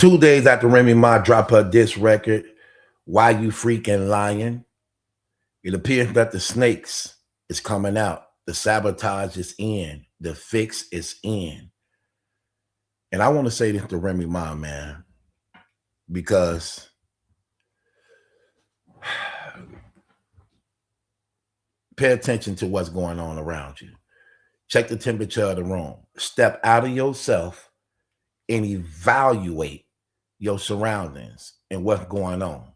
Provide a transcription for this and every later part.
2 days after Remy Ma dropped her diss record, Why You Freaking Lying, it appears that the snakes is coming out. The sabotage is in. The fix is in. And I want to say this to Remy Ma, man, because pay attention to what's going on around you. Check the temperature of the room. Step out of yourself and evaluate your surroundings and what's going on.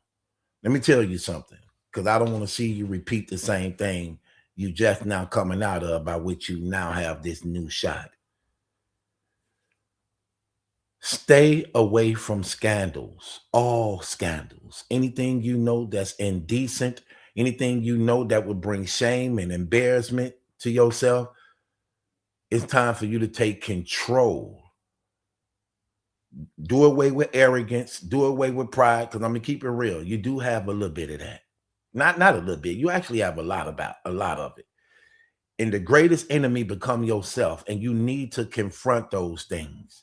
Let me tell you something, because I don't want to see you repeat the same thing you just now coming out of, by which you now have this new shot. Stay away from scandals, all scandals. Anything you know that's indecent, anything you know that would bring shame and embarrassment to yourself, it's time for you to take control. Do away with arrogance, do away with pride, because I'm gonna keep it real. You do have a little bit of that. Not a little bit. You actually have a lot of it. And the greatest enemy become yourself, and you need to confront those things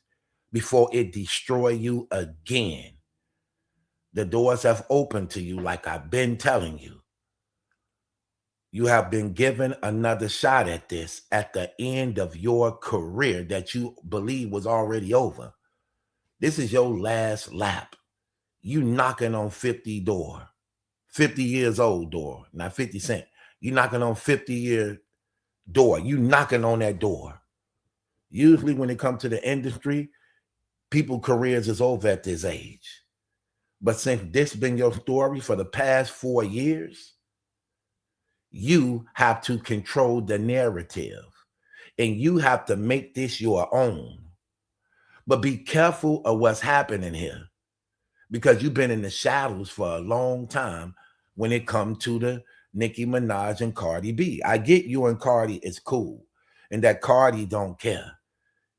before it destroy you again. The doors have opened to you, like I've been telling you. You have been given another shot at this at the end of your career that you believe was already over. This is your last lap. You knocking on 50 door, 50 years old door, not 50 Cent. You knocking on 50-year door. You knocking on that door. Usually when it comes to the industry, people careers is over at this age. But since this been your story for the past 4 years, you have to control the narrative, and you have to make this your own. But be careful of what's happening here, because you've been in the shadows for a long time when it comes to the Nicki Minaj and Cardi B. I get you and Cardi is cool, and that Cardi don't care.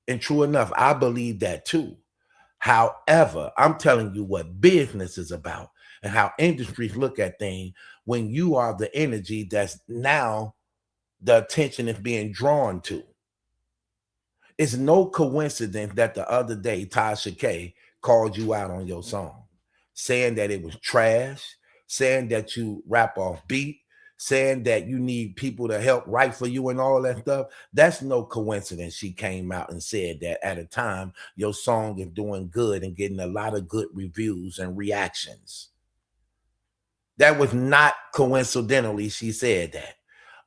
And true enough, I believe that too. However, I'm telling you what business is about and how industries look at things when you are the energy that's now the attention is being drawn to. It's no coincidence that the other day Tasha K called you out on your song, saying that it was trash, saying that you rap off beat, saying that you need people to help write for you and all that stuff. That's no coincidence she came out and said that at a time your song is doing good and getting a lot of good reviews and reactions. That was not coincidentally she said that.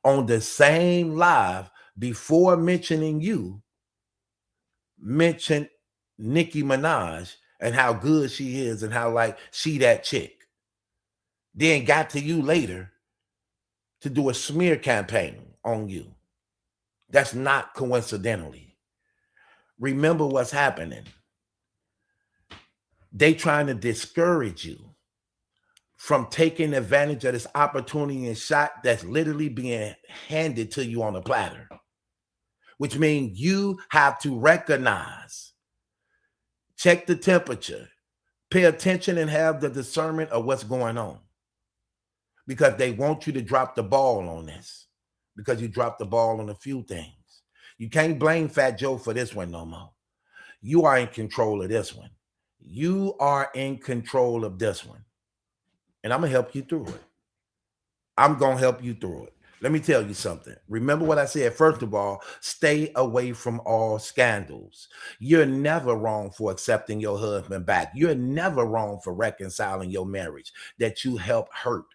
On the same live, before mentioning you, mentioned Nicki Minaj and how good she is and how like she that chick. Then got to you later to do a smear campaign on you. That's not coincidentally. Remember what's happening. They trying to discourage you from taking advantage of this opportunity and shot that's literally being handed to you on a platter, which means you have to recognize, check the temperature, pay attention, and have the discernment of what's going on, because they want you to drop the ball on this, because you dropped the ball on a few things. You can't blame Fat Joe for this one no more. You are in control of this one. You are in control of this one. And I'm going to help you through it. I'm going to help you through it. Let me tell you something. Remember what I said. First of all, stay away from all scandals. You're never wrong for accepting your husband back. You're never wrong for reconciling your marriage that you helped hurt.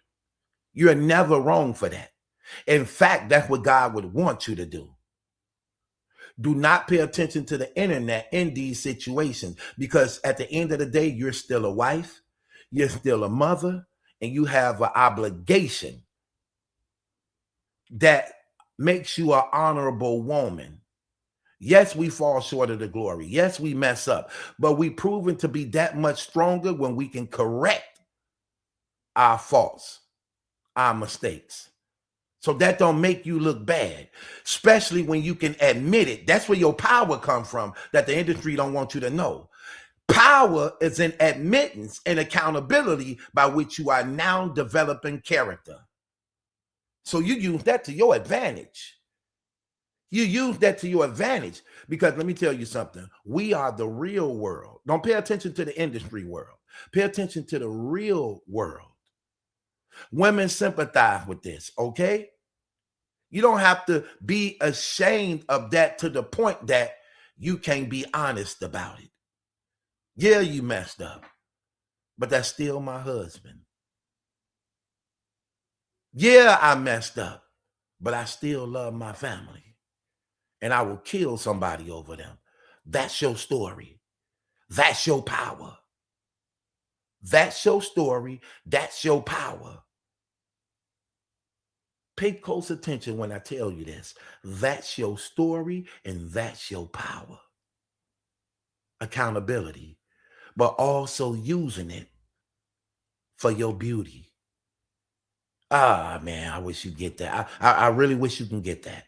You're never wrong for that. In fact, that's what God would want you to do. Do not pay attention to the internet in these situations, because at the end of the day, you're still a wife, you're still a mother, and you have an obligation that makes you an honorable woman. Yes, we fall short of the glory. Yes, we mess up, but we proven to be that much stronger when we can correct our faults, our mistakes. So that don't make you look bad, especially when you can admit it. That's where your power comes from, that the industry don't want you to know. Power is in admittance and accountability by which you are now developing character. So you use that to your advantage. You use that to your advantage because let me tell you something. We are the real world. Don't pay attention to the industry world. Pay attention to the real world. Women sympathize with this, okay? You don't have to be ashamed of that to the point that you can't be honest about it. Yeah, you messed up, but that's still my husband. Yeah, I messed up, but I still love my family. And I will kill somebody over them. That's your story. That's your power. That's your story. That's your power. Pay close attention when I tell you this. That's your story and that's your power. Accountability, but also using it for your beauty. Ah, man, I wish you get that. I really wish you can get that.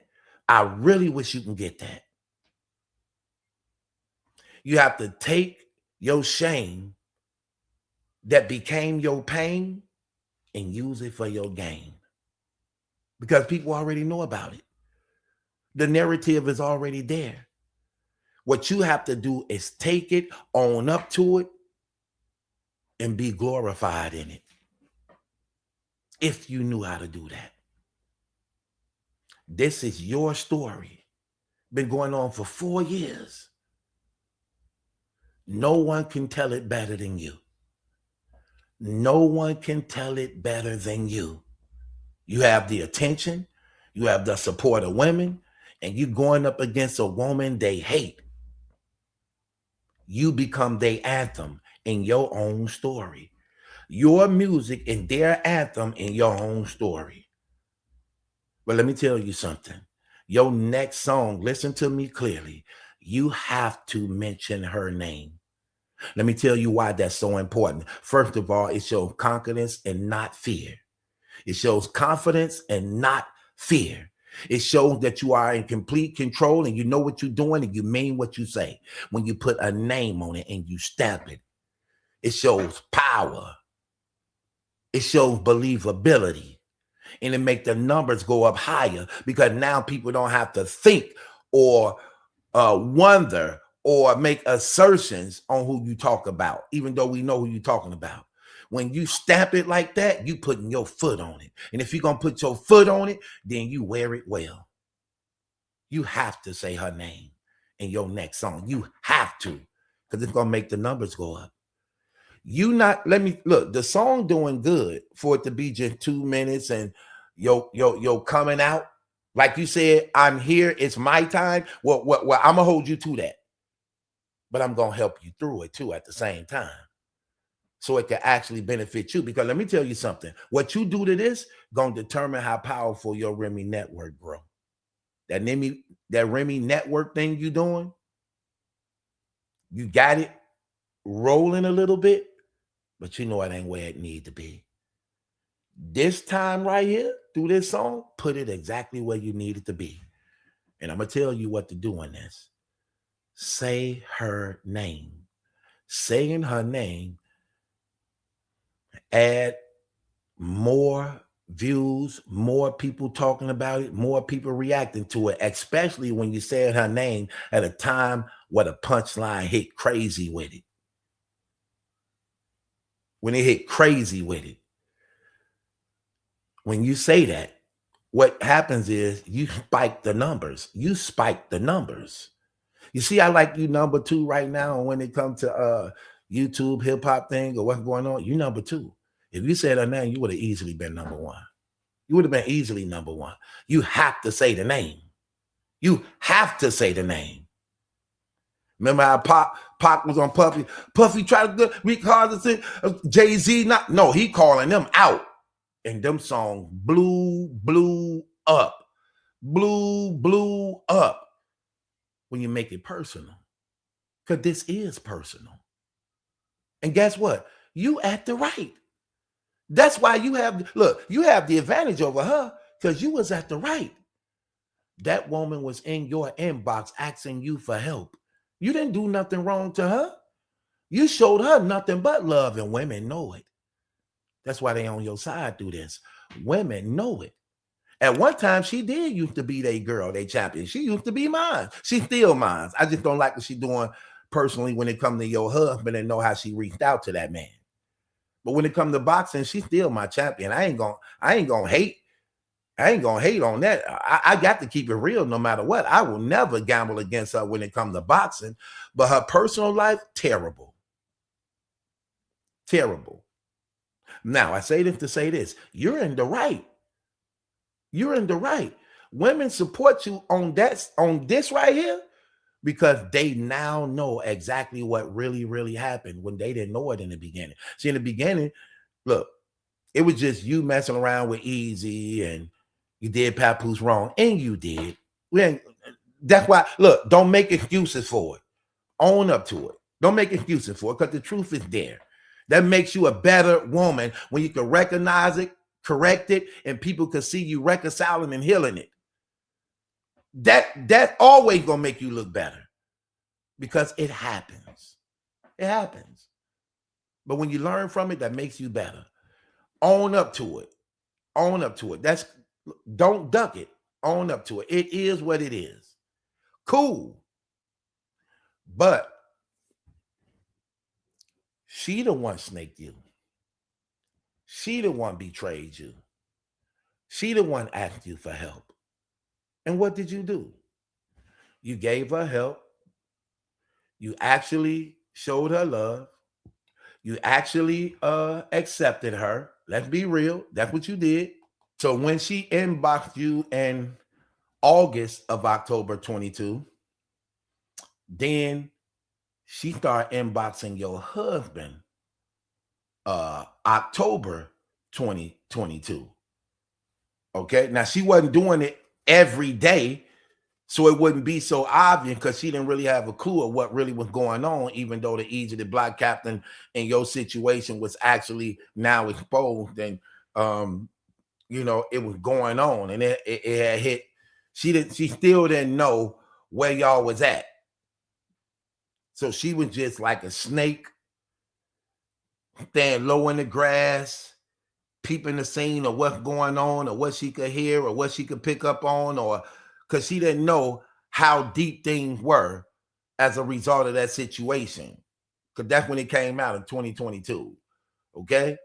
I really wish you can get that. You have to take your shame that became your pain and use it for your gain. Because people already know about it. The narrative is already there. What you have to do is take it, own up to it, and be glorified in it. If you knew how to do that. This is your story. Been going on for 4 years. No one can tell it better than you. No one can tell it better than you. You have the attention, you have the support of women, and you going up against a woman they hate. You become their anthem in your own story. Your music and their anthem in your own story. But let me tell you something. Your next song, listen to me clearly. You have to mention her name. Let me tell you why that's so important. First of all, it shows confidence and not fear. It shows confidence and not fear. It shows that you are in complete control and you know what you're doing and you mean what you say. When you put a name on it and you stamp it, it shows power. It shows believability. And it makes the numbers go up higher because now people don't have to think or wonder or make assertions on who you talk about, even though we know who you're talking about. When you stamp it like that, you putting your foot on it. And if you're going to put your foot on it, then you wear it well. You have to say her name in your next song. You have to, because it's going to make the numbers go up. You not, let me, look, the song doing good for it to be just 2 minutes and yo coming out. Like you said, I'm here, it's my time. Well, I'm going to hold you to that. But I'm going to help you through it too at the same time. So it can actually benefit you. Because let me tell you something. What you do to this going to determine how powerful your Remy network grow. That Remy network thing you doing, you got it rolling a little bit, but you know it ain't where it need to be. This time right here, through this song, put it exactly where you need it to be. And I'm going to tell you what to do on this. Say her name. Saying her name add more views, more people talking about it, more people reacting to it, especially when you say her name at a time where the punchline hit crazy with it. When it hit crazy with it. When you say that, what happens is you spike the numbers. You spike the numbers. You see, I like you number 2 right now. And when it comes to YouTube hip hop thing or what's going on, you number 2. If you said her name, you would have easily been number 1. You would have been easily number 1. You have to say the name. You have to say the name. Remember how Pac was on Puffy? Puffy tried to record the thing. Jay-Z, no, he calling them out. And them songs blew up. Blew up. When you make it personal. Because this is personal. And guess what? You at the right. That's why you have the advantage over her because you was at the right. That woman was in your inbox asking you for help. You didn't do nothing wrong to her. You showed her nothing but love, and women know it. That's why they on your side through this. Women know it. At one time, she did used to be their girl, their champion. She used to be mine. She's still mine. I just don't like what she's doing personally when it comes to your husband and know how she reached out to that man. But when it comes to boxing, she's still my champion. I ain't gonna hate. I ain't gonna hate on that. I got to keep it real no matter what. I will never gamble against her when it comes to boxing. But her personal life, terrible. Terrible. Now, I say this to say this. You're in the right. You're in the right. Women support you on this right here because they now know exactly what really happened when they didn't know it in the beginning. See, in the beginning, look, it was just you messing around with Easy and you did Papoose wrong, and you did. That's why, look, don't make excuses for it. Own up to it. Don't make excuses for it because the truth is there. That makes you a better woman when you can recognize it, correct it, and people can see you reconciling and healing it. That always gonna make you look better because it happens. It happens. But when you learn from it, that makes you better. Own up to it. Own up to it. Don't duck it. Own up to it. It is what it is. Cool. But she the one snaked you. She the one betrayed you. She the one asked you for help. And what did you do? You gave her help. You actually showed her love. You actually accepted her. Let's be real. That's what you did. So when she inboxed you in August of October 22, then she started inboxing your husband October 2022. Okay. Now she wasn't doing it every day, so it wouldn't be so obvious because she didn't really have a clue of what really was going on, even though the Easy the Black Captain in your situation was actually now exposed and it was going on and it had hit. She still didn't know where y'all was at. So she was just like a snake, staying low in the grass, peeping the scene of what's going on or what she could hear or what she could pick up on, or because she didn't know how deep things were as a result of that situation. Because that's when it came out in 2022. Okay?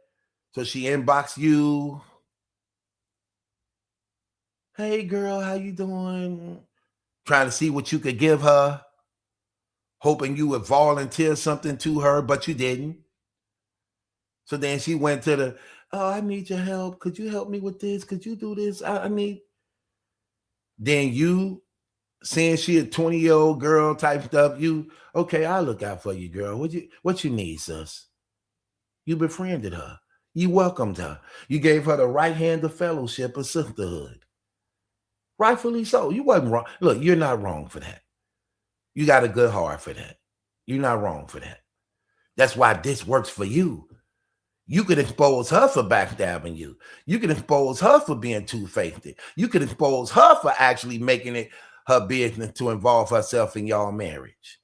So she inboxed you. Hey girl, how you doing? Trying to see what you could give her, hoping you would volunteer something to her, but you didn't. So then she went to I need your help. Could you help me with this? Could you do this? I need. Then you, seeing she a 20-year-old girl type stuff, okay, I'll look out for you, girl. What you need, sis? You befriended her. You welcomed her. You gave her the right hand of fellowship of sisterhood. Rightfully so. You wasn't wrong. Look, you're not wrong for that. You got a good heart for that. You're not wrong for that. That's why this works for you. You could expose her for backstabbing you. You could expose her for being two-faced. You could expose her for actually making it her business to involve herself in y'all marriage.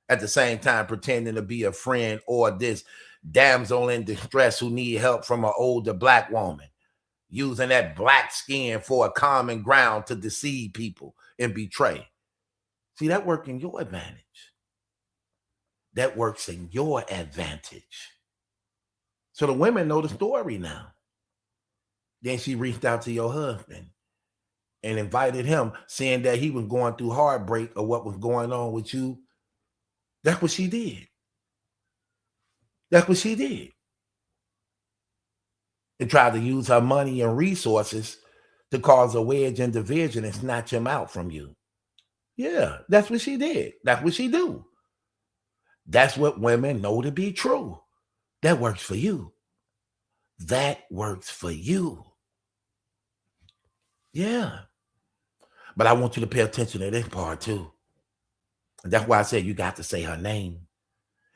At the same time, pretending to be a friend or this damsel in distress who need help from an older Black woman, using that black skin for a common ground to deceive people and betray. See, that works in your advantage. That works in your advantage. So the women know the story now. Then she reached out to your husband and invited him, saying that he was going through heartbreak or what was going on with you. That's what she did. That's what she did. And tried to use her money and resources to cause a wedge and division and snatch him out from you. Yeah, that's what she did. That's what she do. That's what women know to be true. That works for you. That works for you. Yeah. But I want you to pay attention to this part too. And that's why I said you got to say her name.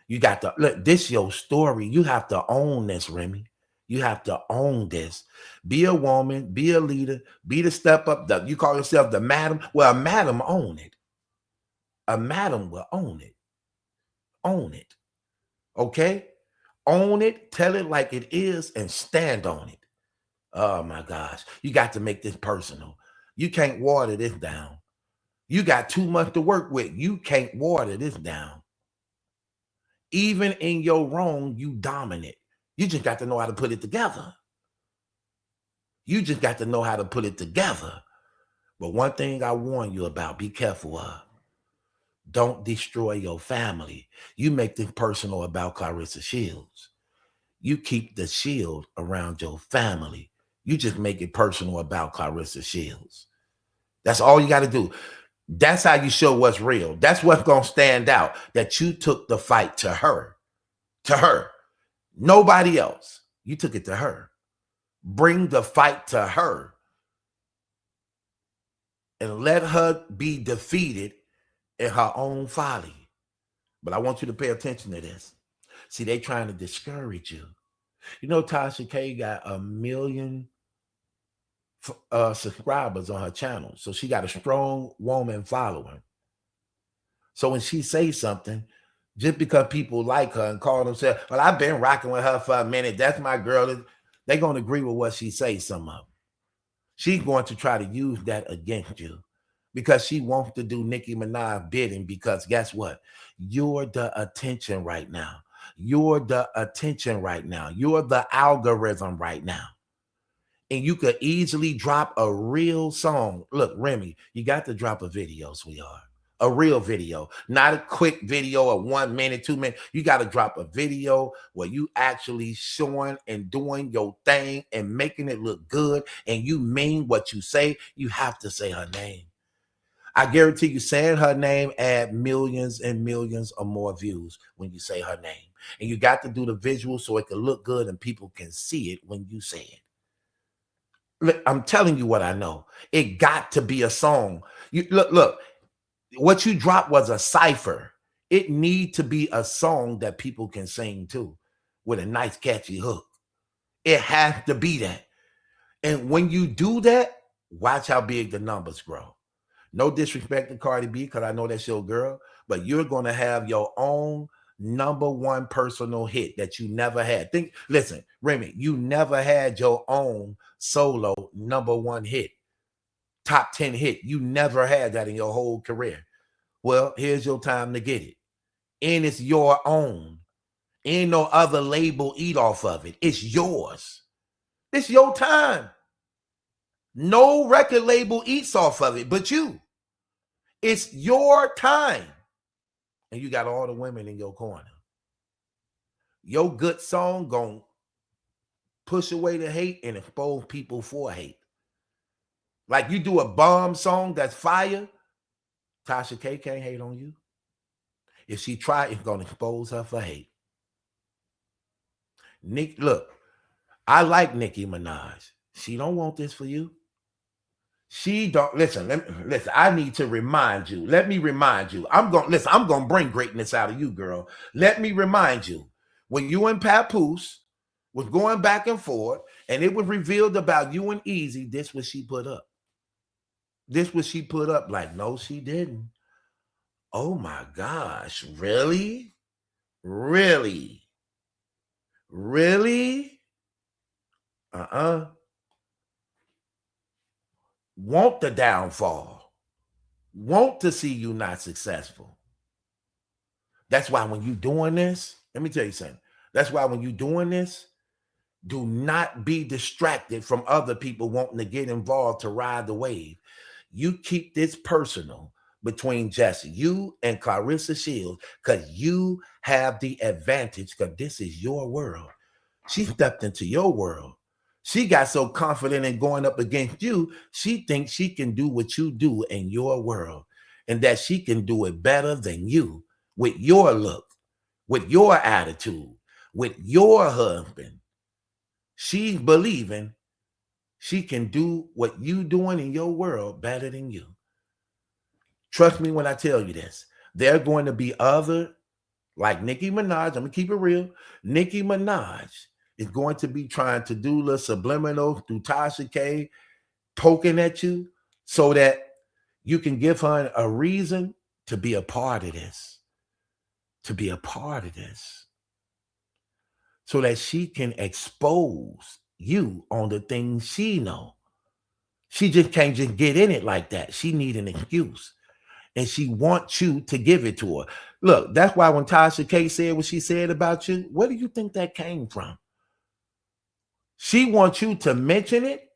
You got to look, this your story. You have to own this, Remy. You have to own this. Be a woman, be a leader, be the step up. You call yourself the madam. Well, a madam own it. A madam will own it. Own it. Okay? Own it, tell it like it is, and stand on it. Oh my gosh. You got to make this personal. You can't water this down. You got too much to work with. You can't water this down. Even in your wrong, you dominant. You just got to know how to put it together. You just got to know how to put it together. But one thing I warn you about, be careful of. Don't destroy your family. You make this personal about Clarissa Shields. You keep the shield around your family. You just make it personal about Clarissa Shields. That's all you got to do. That's how you show what's real. That's what's going to stand out, that you took the fight to her. To her. Nobody else. You took it to her. Bring the fight to her. And let her be defeated in her own folly. But I want you to pay attention to this. See, they trying to discourage you. You know, Tasha K got 1 million subscribers on her channel. So she got a strong woman following. So when she says something, just because people like her and call themselves, well, I've been rocking with her for a minute. That's my girl. They're going to agree with what she says, some of them. She's going to try to use that against you because she wants to do Nicki Minaj bidding, because guess what? You're the attention right now. You're the attention right now. You're the algorithm right now. And you could easily drop a real song. Look, Remy, you got to drop a video, sweetheart. A real video, not a quick video of 1 minute, 2 minutes. You got to drop a video where you actually showing and doing your thing and making it look good, and you mean what you say. You have to say her name. I guarantee you, saying her name add millions and millions or more views when you say her name. And you got to do the visual so it can look good and people can see it when you say it. Look, I'm telling you what I know. It got to be a song. You look. What you dropped was a cipher. It need to be a song that people can sing to with a nice catchy hook. It has to be that. And when you do that, watch how big the numbers grow. No disrespect to Cardi B, because I know that's your girl, but you're going to have your own #1 personal hit that you never had. Listen, Remy, you never had your own solo #1 hit. Top 10 hit. You never had that in your whole career. Well, here's your time to get it. And it's your own. Ain't no other label eat off of it. It's yours. It's your time. No record label eats off of it but you. It's your time. And you got all the women in your corner. Your good song gonna push away the hate and expose people for hate. Like you do a bomb song that's fire, Tasha K can't hate on you. If she try, it's gonna expose her for hate. Look, I like Nicki Minaj. She don't want this for you. She don't listen. Listen. I need to remind you. Let me remind you. I'm gonna bring greatness out of you, girl. Let me remind you. When you and Papoose was going back and forth, and it was revealed about you and Easy, this was she put up. This was she put up. Like, no, she didn't. Oh my gosh, really? Really? Really? Want the downfall. Want to see you not successful. That's why when you doing this, let me tell you something. That's why when you doing this, do not be distracted from other people wanting to get involved to ride the wave. You keep this personal between Jesse, you and Clarissa Shields, because you have the advantage, because this is your world. She stepped into your world. She got so confident in going up against you, she thinks she can do what you do in your world, and that she can do it better than you with your look, with your attitude, with your husband. She's believing she can do what you doing in your world better than you. Trust me when I tell you this. There are going to be other, like Nicki Minaj, I'm going to keep it real. Nicki Minaj is going to be trying to do the subliminal through Tasha K, poking at you so that you can give her a reason to be a part of this. To be a part of this. So that she can expose you on the things she know. She just can't just get in it like that. She need an excuse. And she wants you to give it to her. Look, that's why when Tasha K said what she said about you, where do you think that came from? She wants you to mention it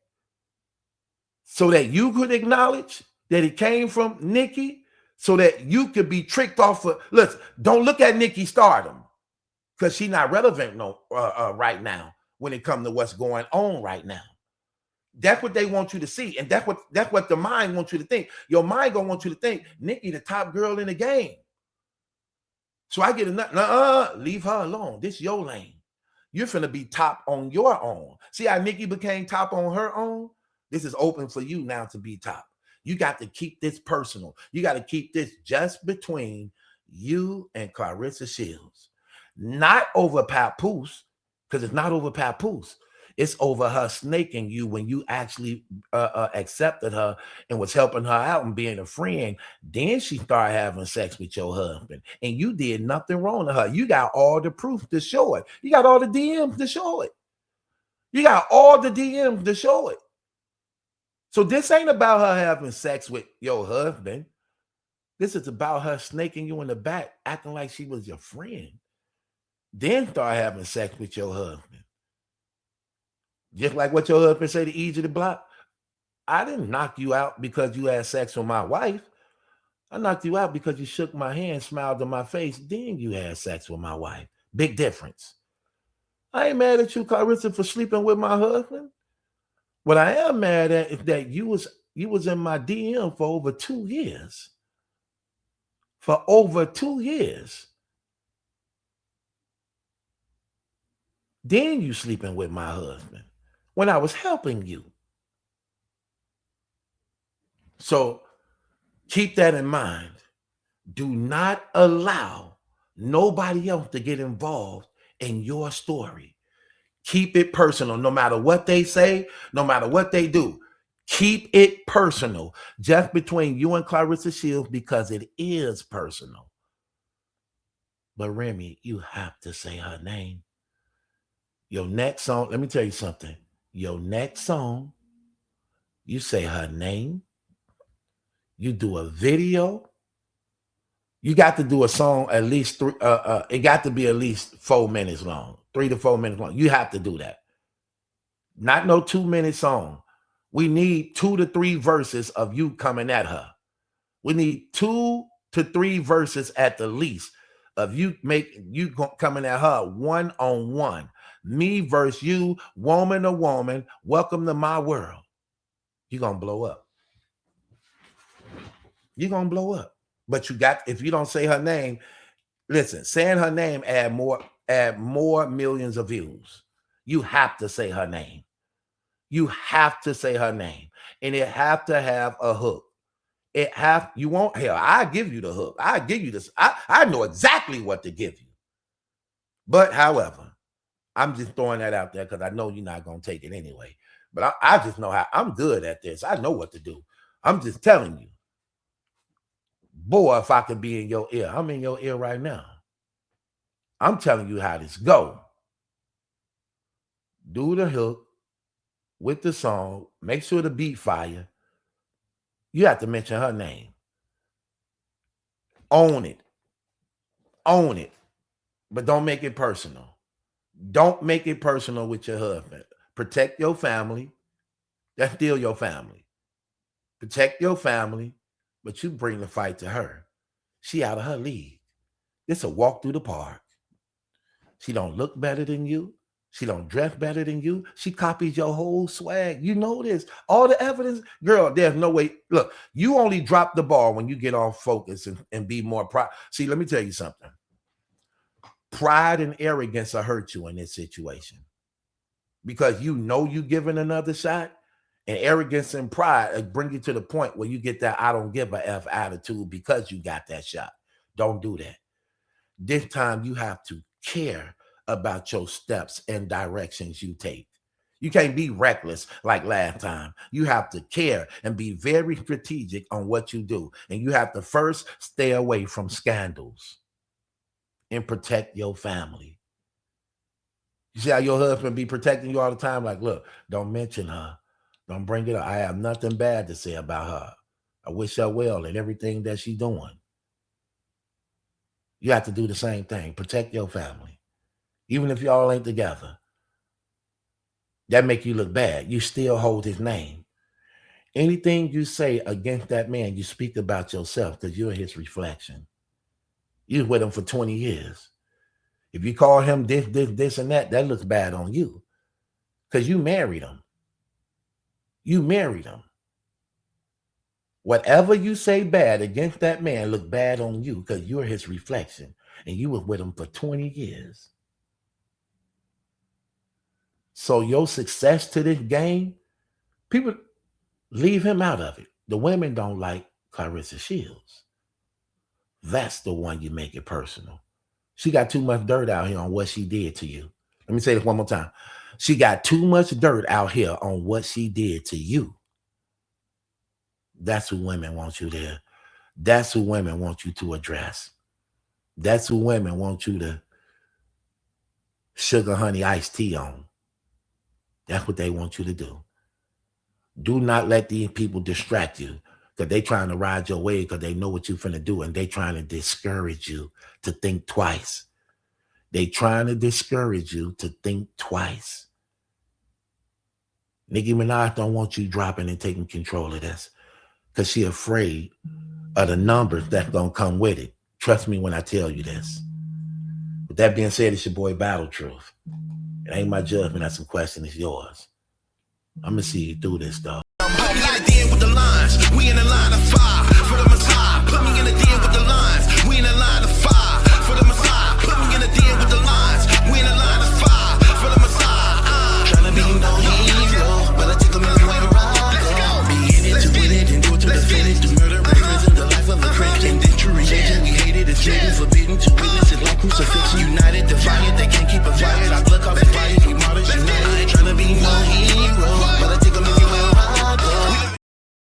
so that you could acknowledge that it came from Nikki, so that you could be tricked off of. Listen, don't look at Nikki's stardom because she's not relevant right now when it comes to what's going on right now. That's what they want you to see, and that's what the mind wants you to think. Your mind gonna want you to think Nikki the top girl in the game. So I get enough. Leave her alone. This your lane. You're finna be top on your own. See how Nikki became top on her own? This is open for you now to be top. You got to keep this personal. You got to keep this just between you and Clarissa Shields. Not over Papoose, because it's not over Papoose. It's over her snaking you when you actually accepted her and was helping her out and being a friend. Then she started having sex with your husband, and you did nothing wrong to her. You got all the proof to show it. You got all the DMs to show it. You got all the DMs to show it. So this ain't about her having sex with your husband. This is about her snaking you in the back, acting like she was your friend. Then start having sex with your husband. Just like what your husband say to Easy to Block. I didn't knock you out because you had sex with my wife. I knocked you out because you shook my hand, smiled in my face, then you had sex with my wife. Big difference. I ain't mad at you, Clarissa, for sleeping with my husband. What I am mad at is that you was in my DM for over 2 years. For over 2 years. Then you sleeping with my husband when I was helping you. So keep that in mind. Do not allow nobody else to get involved in your story. Keep it personal. No matter what they say, no matter what they do, keep it personal. Just between you and Clarissa Shields, because it is personal. But Remy, you have to say her name. Your next song, let me tell you something. Your next song, you say her name. You do a video. You got to do a song at least three. It got to be at least 4 minutes long, 3 to 4 minutes long. You have to do that. Not no 2-minute song. We need 2 to 3 verses of you coming at her. We need 2 to 3 verses at the least of you coming at her one-on-one. Me versus you, woman to woman. Welcome to my world. You're gonna blow up. You're gonna blow up. But if you don't say her name, listen, saying her name add more millions of views. You have to say her name. You have to say her name. And it have to have a hook. I give you the hook. I give you this. I know exactly what to give you. But however, I'm just throwing that out there because I know you're not gonna take it anyway. But I just know how I'm good at this. I know what to do. I'm just telling you. Boy, if I could be in your ear, I'm in your ear right now. I'm telling you how this go. Do the hook with the song. Make sure the beat fire. You have to mention her name. Own it. Own it. But don't make it personal. Don't make it personal with your husband. Protect your family. That's still your family. Protect your family, but you bring the fight to her. She out of her league. It's a walk through the park. She don't look better than you. She don't dress better than you. She copies your whole swag. You know this. All the evidence. Girl, there's no way. Look, you only drop the ball when you get off focus and be more proud. See, let me tell you something. Pride and arrogance will hurt you in this situation. Because you know you giving another shot. And arrogance and pride bring you to the point where you get that I don't give a F attitude because you got that shot. Don't do that. This time you have to care about your steps and directions you take. You can't be reckless like last time. You have to care and be very strategic on what you do. And you have to first stay away from scandals and protect your family. You see how your husband be protecting you all the time? Like, look, don't mention her. Don't bring it up. I have nothing bad to say about her. I wish her well in everything that she's doing. You have to do the same thing. Protect your family. Even if y'all ain't together. That make you look bad. You still hold his name. Anything you say against that man, you speak about yourself because you're his reflection. You was with him for 20 years. If you call him this, and that looks bad on you because you married him. You married him. Whatever you say bad against that man look bad on you because you're his reflection and you was with him for 20 years. So your success to this game, people leave him out of it. The women don't like Clarissa Shields. That's the one you make it personal. She got too much dirt out here on what she did to you. Let me say this one more time. She got too much dirt out here on what she did to you. That's who women want you there. That's who women want you to address. That's who women want you to sugar honey iced tea on. That's what they want you to do. Do not let these people distract you because they trying to ride your way because they know what you're finna do and they trying to discourage you to think twice. They trying to discourage you to think twice. Nicki Minaj don't want you dropping and taking control of this because she afraid of the numbers that's going to come with it. Trust me when I tell you this. With that being said, it's your boy Battle Truth. It ain't my judgment. That's some question. It's yours. I'm going to see you through this, though.